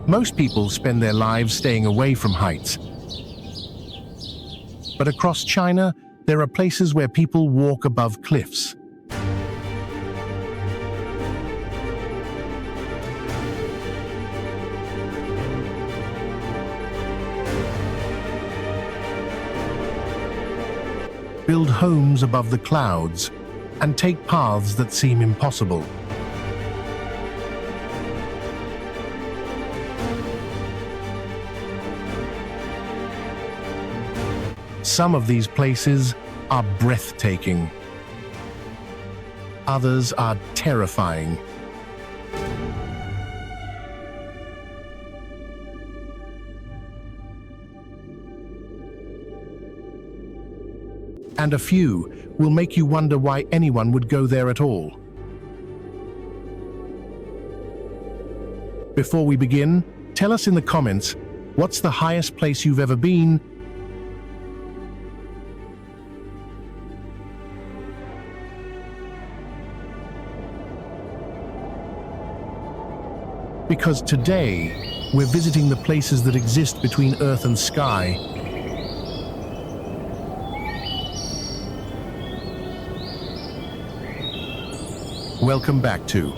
Most people spend their lives staying away from heights. But across China, there are places where people walk above cliffs. Build homes above the clouds and take paths that seem impossible. Some of these places are breathtaking. Others are terrifying. And a few will make you wonder why anyone would go there at all. Before we begin, tell us in the comments, what's the highest place you've ever been? Because today, we're visiting the places that exist between Earth and sky. Welcome back to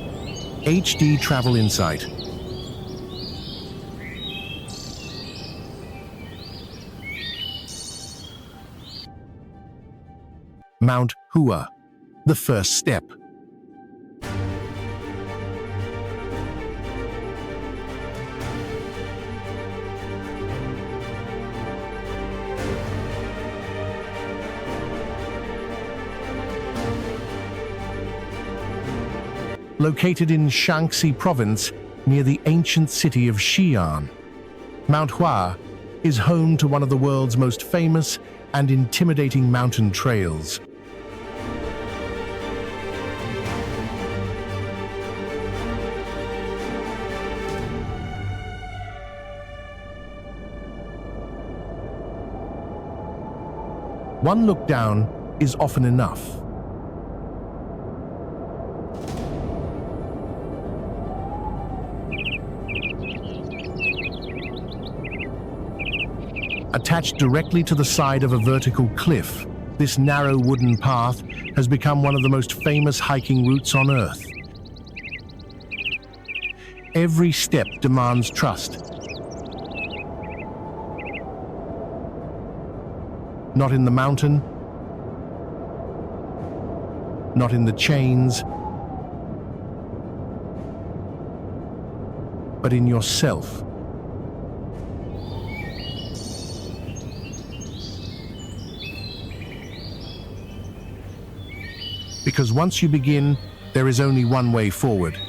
HD Travel Insight. Mount Hua, the first step. Located in Shaanxi province near the ancient city of Xi'an, Mount Hua is home to one of the world's most famous and intimidating mountain trails. One look down is often enough. Attached directly to the side of a vertical cliff, this narrow wooden path has become one of the most famous hiking routes on Earth. Every step demands trust. Not in the mountain, not in the chains, but in yourself. Because once you begin, there is only one way forward.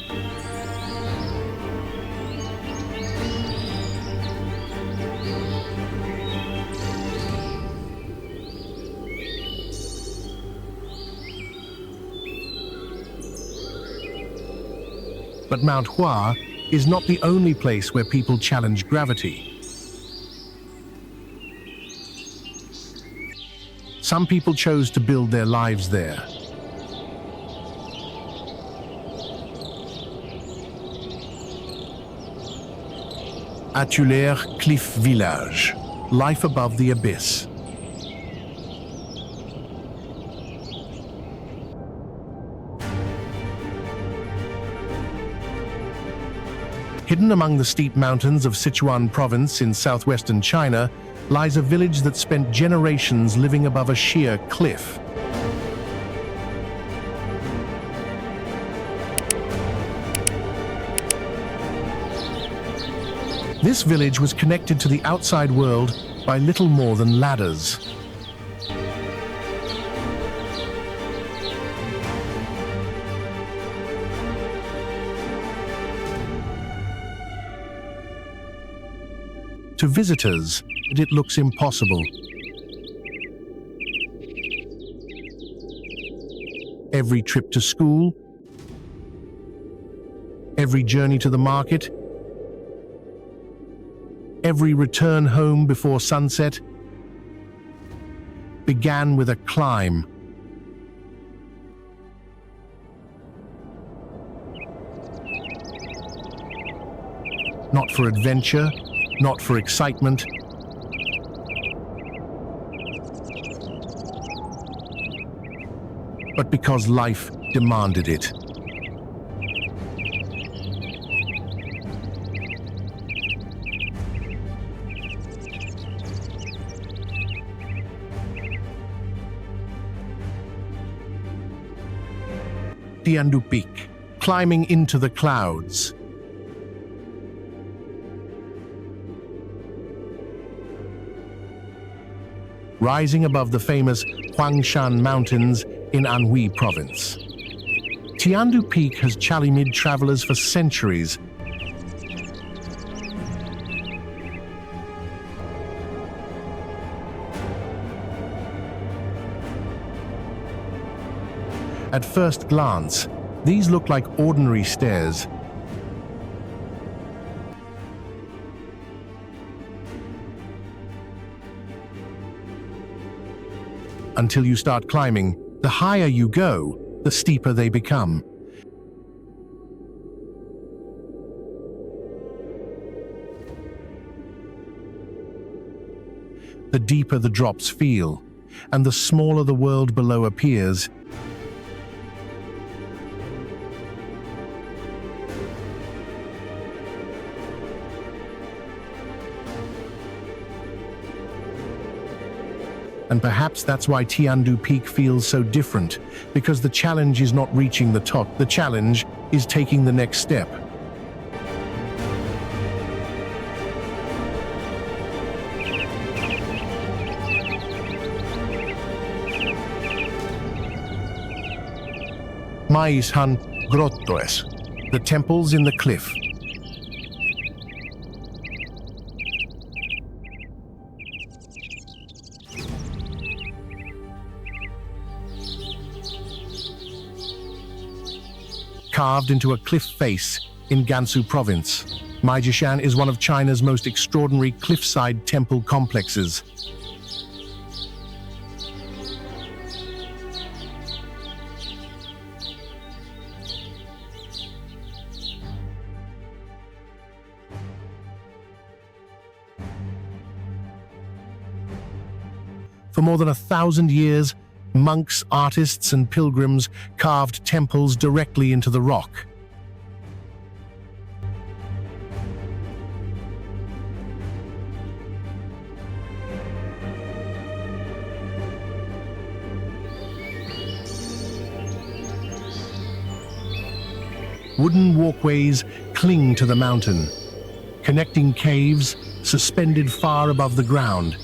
But Mount Hua is not the only place where people challenge gravity. Some people chose to build their lives there. Atulaire Cliff Village, life above the abyss. Hidden among the steep mountains of Sichuan province in southwestern China lies a village that spent generations living above a sheer cliff. This village was connected to the outside world by little more than ladders. To visitors, it looks impossible. Every trip to school, every journey to the market, every return home before sunset began with a climb. Not for adventure, not for excitement, but because life demanded it. Tiandu Peak, climbing into the clouds. Rising above the famous Wangxian Mountains in Anhui Province. Tiandu Peak has challenged travelers for centuries. At first glance, these look like ordinary stairs. Until you start climbing, the higher you go, the steeper they become. The deeper the drops feel, and the smaller the world below appears. And perhaps that's why Tiandu Peak feels so different, because the challenge is not reaching the top, the challenge is taking the next step. Maijishan Grottoes, the temples in the cliff. Carved into a cliff face in Gansu Province, Maijishan is one of China's most extraordinary cliffside temple complexes. For more than 1,000 years, monks, artists, and pilgrims carved temples directly into the rock. Wooden walkways cling to the mountain, connecting caves suspended far above the ground.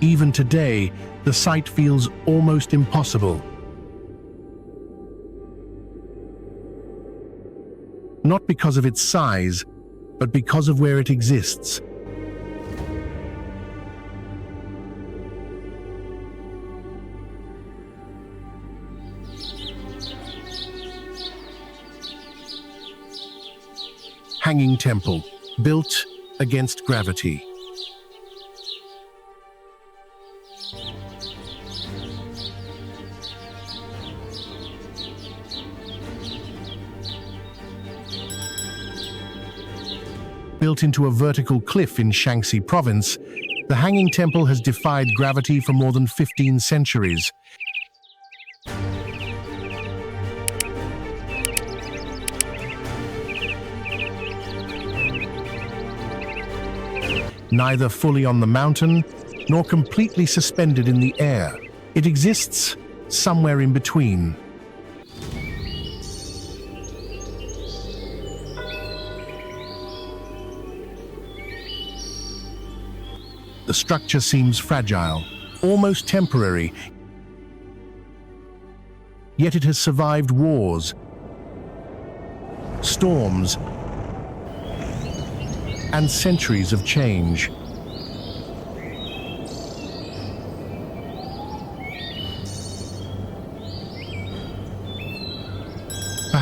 Even today, the site feels almost impossible. Not because of its size, but because of where it exists. Hanging temple, built against gravity. Built into a vertical cliff in Shaanxi Province, the Hanging Temple has defied gravity for more than 15 centuries. Neither fully on the mountain, nor completely suspended in the air. It exists somewhere in between. The structure seems fragile, almost temporary, yet it has survived wars, storms, and centuries of change.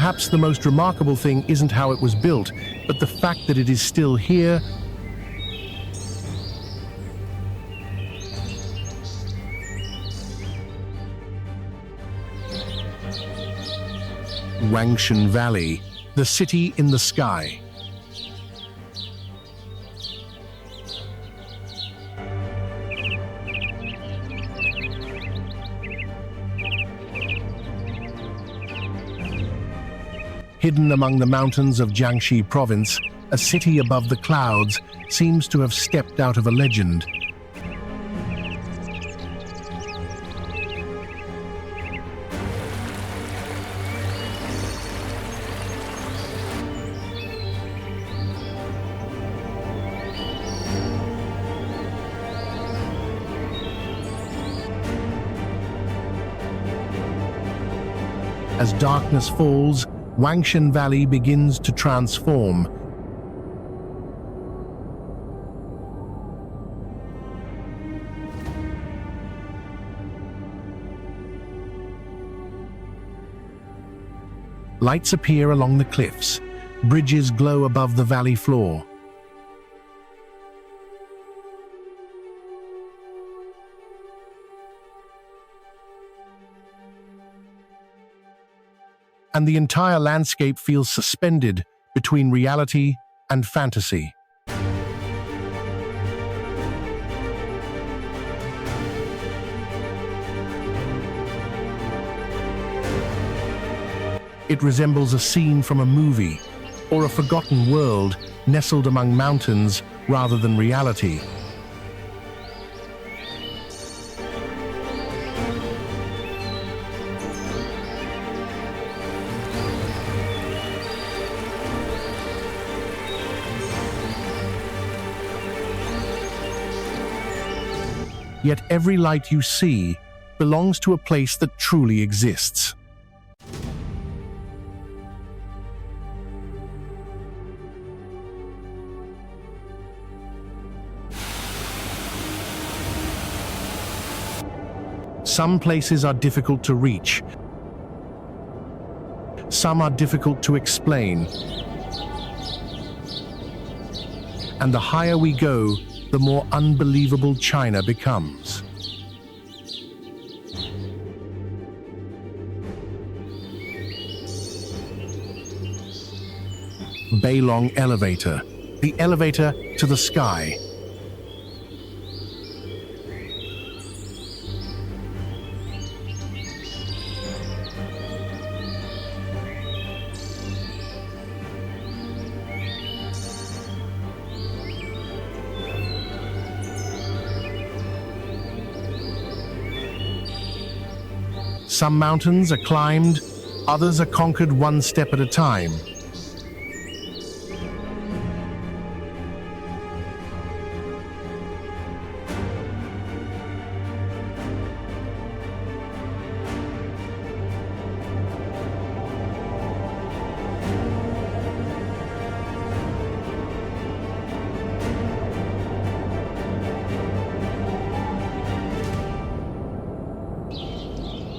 Perhaps the most remarkable thing isn't how it was built, but the fact that it is still here. Wangxian Valley, the city in the sky. Hidden among the mountains of Jiangxi province, a city above the clouds seems to have stepped out of a legend. As darkness falls, Wangxian Valley begins to transform. Lights appear along the cliffs. Bridges glow above the valley floor. And the entire landscape feels suspended between reality and fantasy. It resembles a scene from a movie or a forgotten world nestled among mountains rather than reality. Yet every light you see belongs to a place that truly exists. Some places are difficult to reach. Some are difficult to explain. And the higher we go, the more unbelievable China becomes. Beilong Elevator, the elevator to the sky. Some mountains are climbed, others are conquered one step at a time.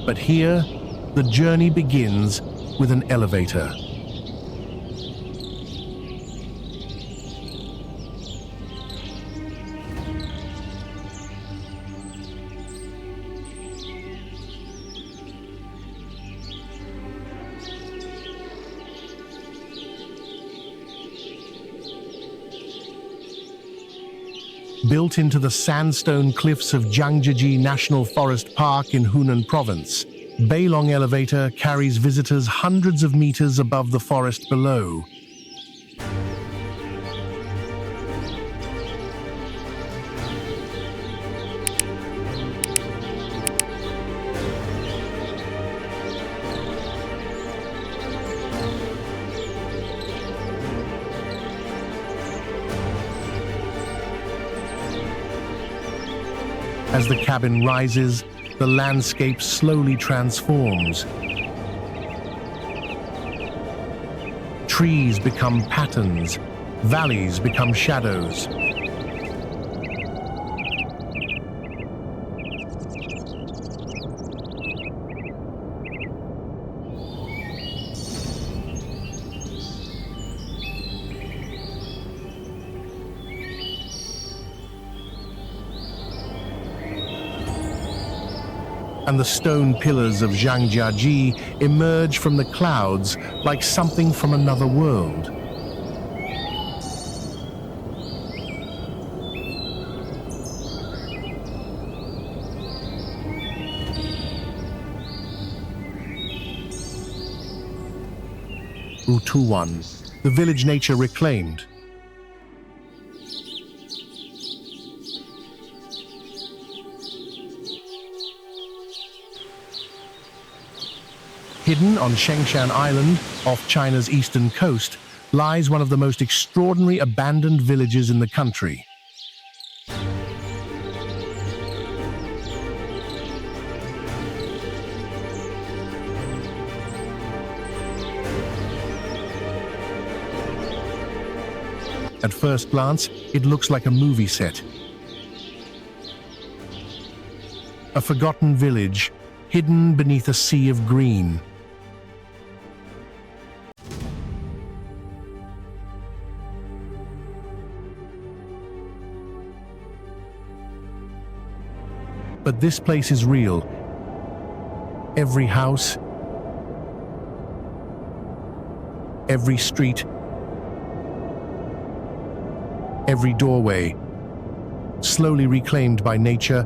But here, the journey begins with an elevator. Built into the sandstone cliffs of Jiangxi National Forest Park in Hunan Province, Beilong Elevator carries visitors hundreds of meters above the forest below. As the cabin rises, the landscape slowly transforms. Trees become patterns, valleys become shadows. and the stone pillars of Zhangjiaji emerge from the clouds like something from another world. Utuwan, the village nature reclaimed. Hidden on Shengshan Island, off China's eastern coast, lies one of the most extraordinary abandoned villages in the country. At first glance, it looks like a movie set. A forgotten village, hidden beneath a sea of green. But this place is real. Every house, every street, every doorway, slowly reclaimed by nature.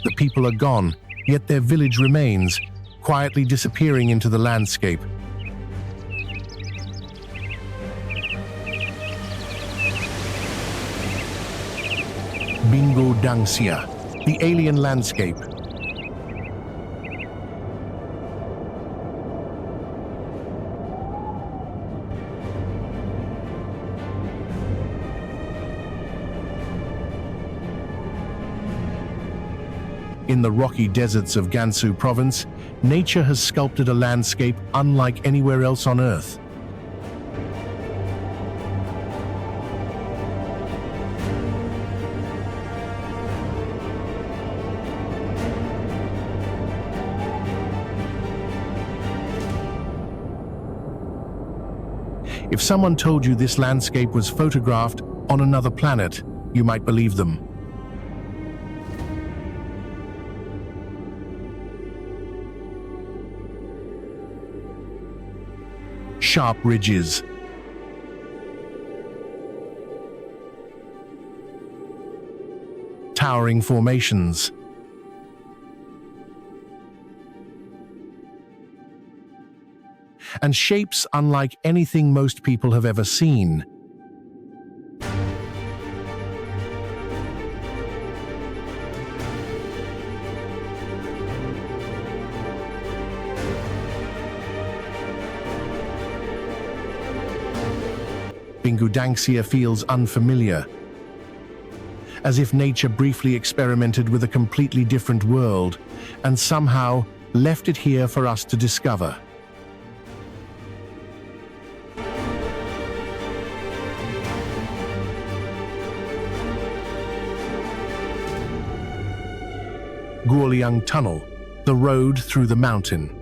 The people are gone, yet their village remains, quietly disappearing into the landscape. Bingo Dangxia, the alien landscape. In the rocky deserts of Gansu province, nature has sculpted a landscape unlike anywhere else on Earth. If someone told you this landscape was photographed on another planet, you might believe them. Sharp ridges, towering formations, and shapes unlike anything most people have ever seen. Bingu Dangxia feels unfamiliar, as if nature briefly experimented with a completely different world and somehow left it here for us to discover. Guoliang Tunnel, the road through the mountain.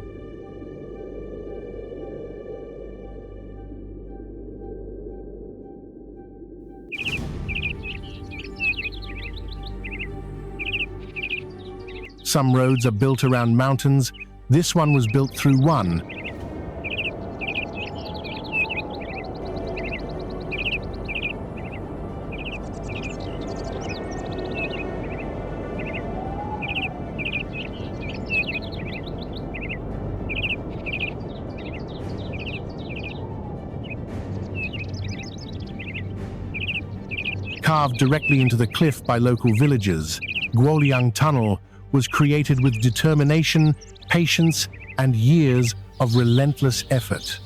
Some roads are built around mountains. This one was built through one. Carved directly into the cliff by local villagers, Guoliang Tunnel was created with determination, patience, and years of relentless effort.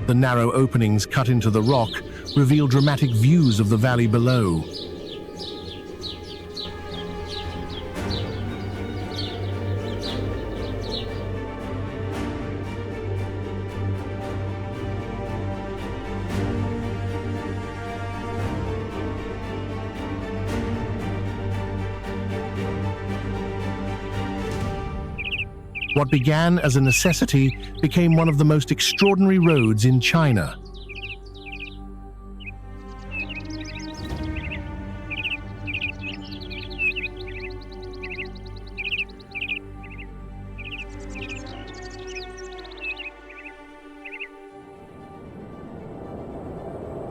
The narrow openings cut into the rock reveal dramatic views of the valley below. What began as a necessity became one of the most extraordinary roads in China.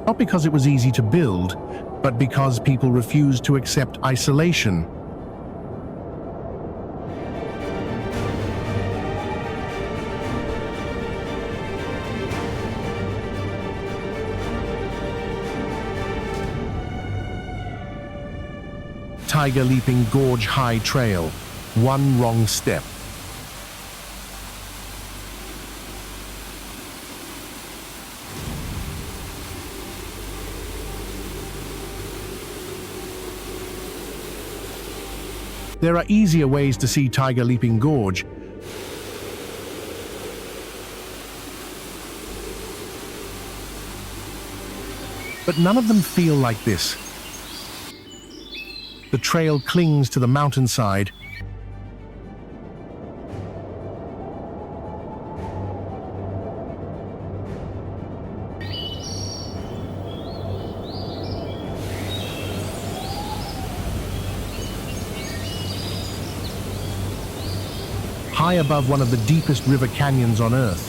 Not because it was easy to build, but because people refused to accept isolation. Tiger Leaping Gorge High Trail. One wrong step. There are easier ways to see Tiger Leaping Gorge, but none of them feel like this. The trail clings to the mountainside, high above one of the deepest river canyons on Earth.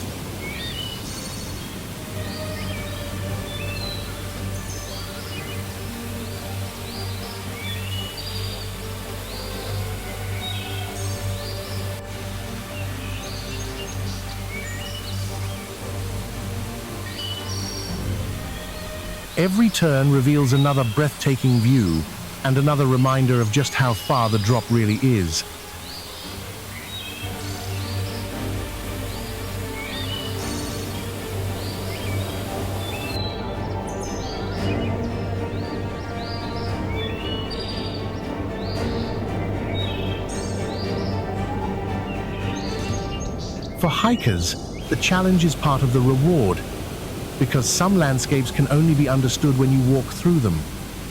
Every turn reveals another breathtaking view and another reminder of just how far the drop really is. For hikers, the challenge is part of the reward, because some landscapes can only be understood when you walk through them,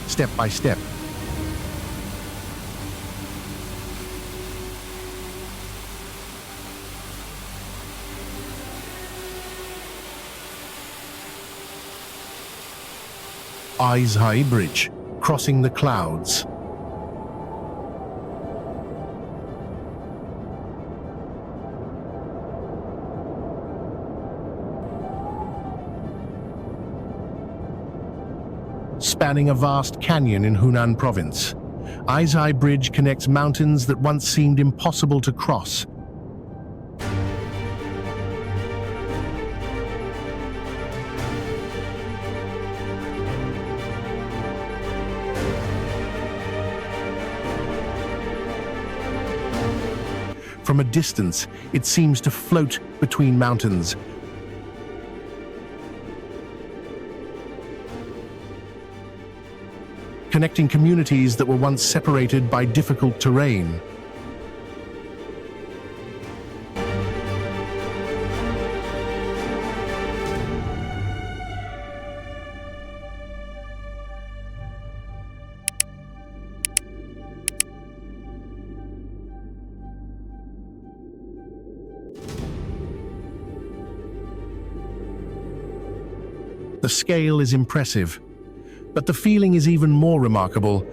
step by step. Aizhai Bridge, crossing the clouds. Spanning a vast canyon in Hunan province, Aizhai Bridge connects mountains that once seemed impossible to cross. From a distance, it seems to float between mountains, connecting communities that were once separated by difficult terrain. The scale is impressive, but the feeling is even more remarkable.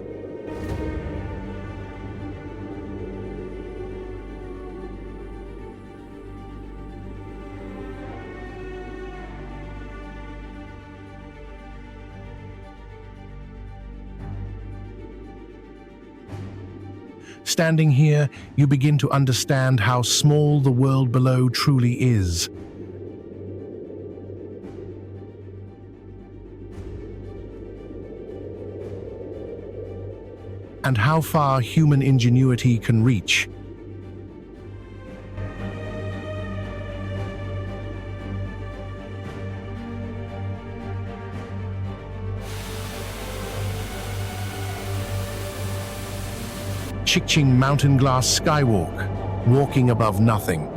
Standing here, you begin to understand how small the world below truly is. And how far human ingenuity can reach. Qixing Mountain Glass Skywalk, walking above nothing.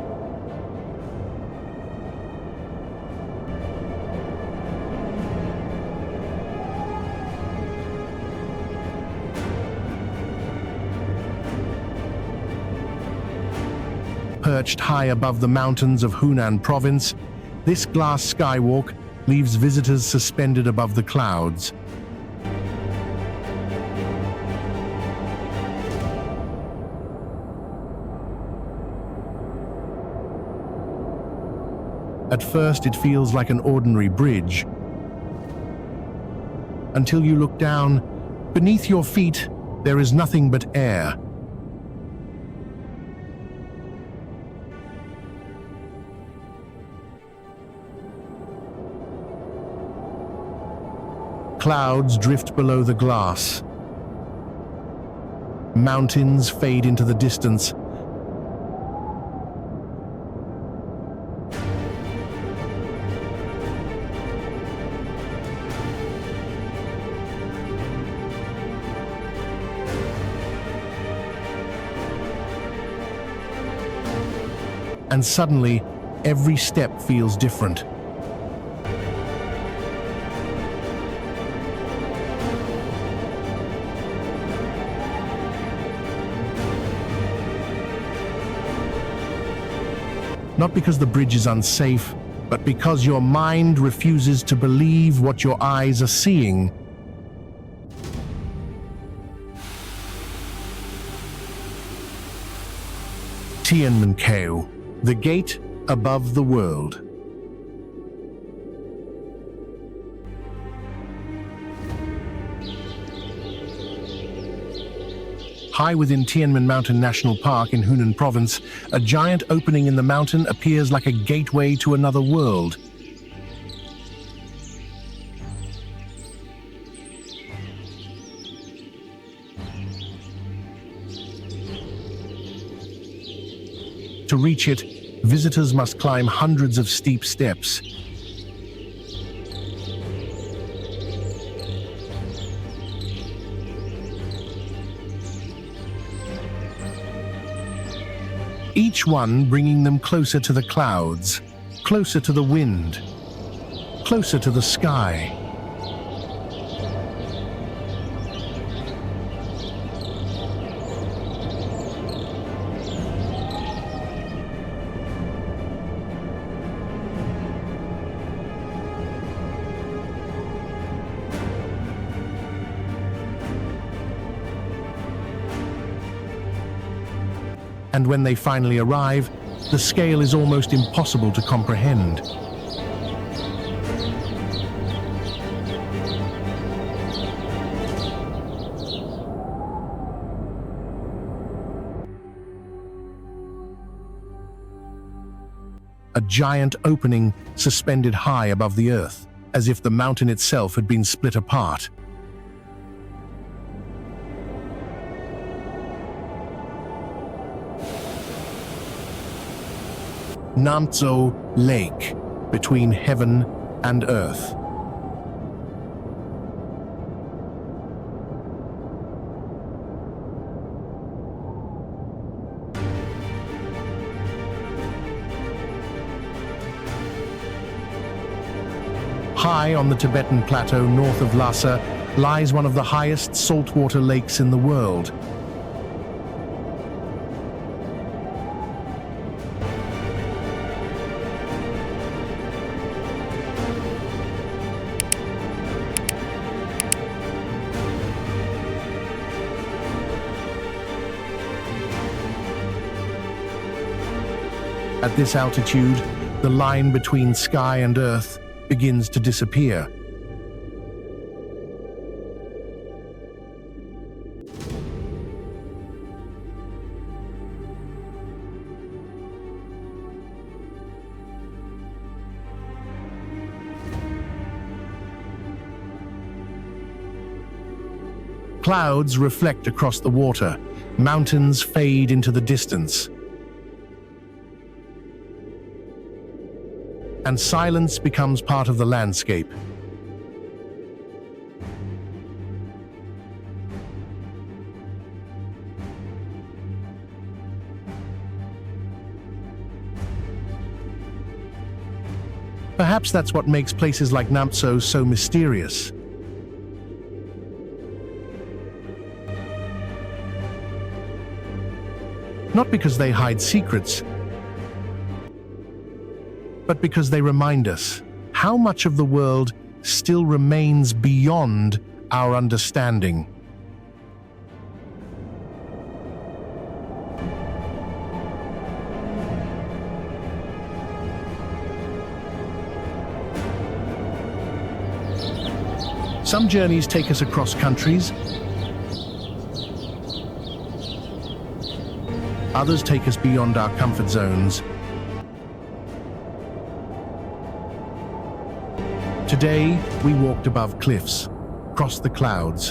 Perched high above the mountains of Hunan province, this glass skywalk leaves visitors suspended above the clouds. At first, it feels like an ordinary bridge, until you look down. Beneath your feet, there is nothing but air. Clouds drift below the glass. Mountains fade into the distance. And suddenly, every step feels different. Not because the bridge is unsafe, but because your mind refuses to believe what your eyes are seeing. Tiandu, the gate above the world. High within Tianmen Mountain National Park in Hunan Province, a giant opening in the mountain appears like a gateway to another world. To reach it, visitors must climb hundreds of steep steps. Each one bringing them closer to the clouds, closer to the wind, closer to the sky. And when they finally arrive, the scale is almost impossible to comprehend. A giant opening suspended high above the earth, as if the mountain itself had been split apart. Namtso Lake, between heaven and earth. High on the Tibetan plateau north of Lhasa lies one of the highest saltwater lakes in the world. At this altitude, the line between sky and earth begins to disappear. Clouds reflect across the water, mountains fade into the distance, and silence becomes part of the landscape. Perhaps that's what makes places like Namtso so mysterious. Not because they hide secrets, but because they remind us how much of the world still remains beyond our understanding. Some journeys take us across countries. Others take us beyond our comfort zones. Today, we walked above cliffs, crossed the clouds,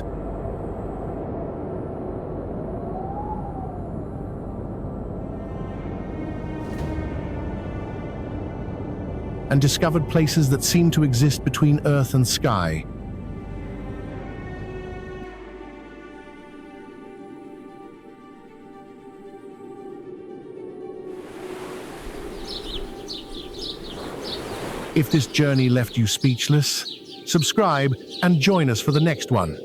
and discovered places that seem to exist between earth and sky. If this journey left you speechless, subscribe and join us for the next one.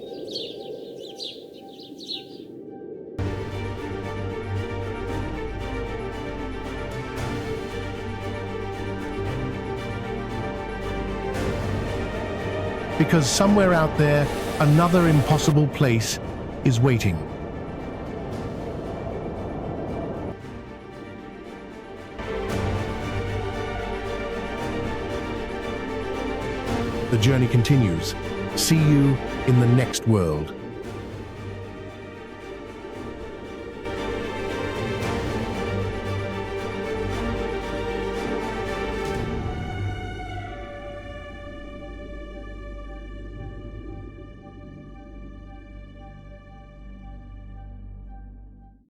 Because somewhere out there, another impossible place is waiting. The journey continues. See you in the next world.